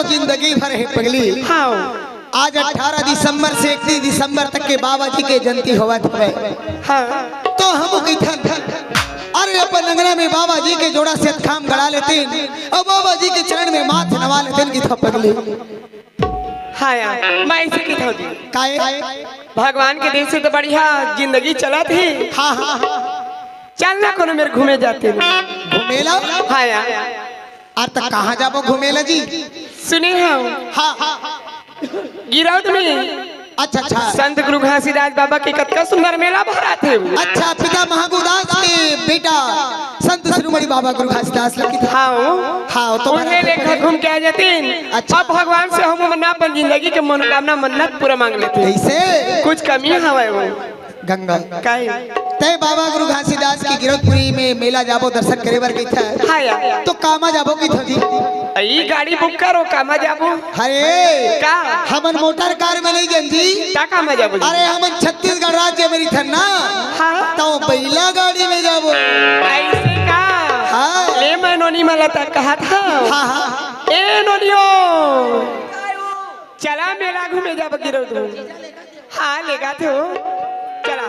जिंदगी भर है पगली। हाँ। आज 18 दिसंबर से 31 दिसंबर तक के बाबा जी के जयंती हुआ थे। हाँ। तो हम अरे अपन अंगना में बाबा जी के जोड़ा से खाम गड़ा लेते और बाबा जी के चरण में माथ नवा लेते की था पगली। हाँ यार मैं ऐसे की था काहे भगवान के देश से तो बढ़िया जिंदगी चला थी। हाँ हाँ चलना कोनो मेरे घूमे जाते घूमेला। हाँ यार आज तक कहाँ जाबो घूमेला जी? सुने हम हाँ गिरौद में अच्छा संत गुरु घासीदास बाबा के कतका सुंदर मेला भरा थे। अच्छा पिता महागुदास के बेटा संत शिरोमणि बाबा गुरु घासीदास लगी था। हाँ तो उन्हें लेकर घूम के आ जाते। अच्छा भगवान से हम अपना अपन जिंदगी के मनोकामना मन्नत पूरा मांग लेते। ऐसे कुछ कमी हवा वो गंगा तय बाबा गुरु घासीदास की गिरौदपुरी में मेला जाबो दर्शन करे बर गई था। हाँ यार तो कामा जाबो की था जी? ई गाड़ी बुक करो कामा जाबो। अरे का हमन मोटर कार में नहीं जंजी का कामा जाबो? अरे हमन छत्तीसगढ़ राज्य में थन ना। हाँ तो बैला गाड़ी में जाबो। ऐसे का? हाँ ले मैं नोनी मला तक कहा था। हाँ ए नोनियो चला मेला घूमे जाबो गिरौद। हाँ लेगा तो चला।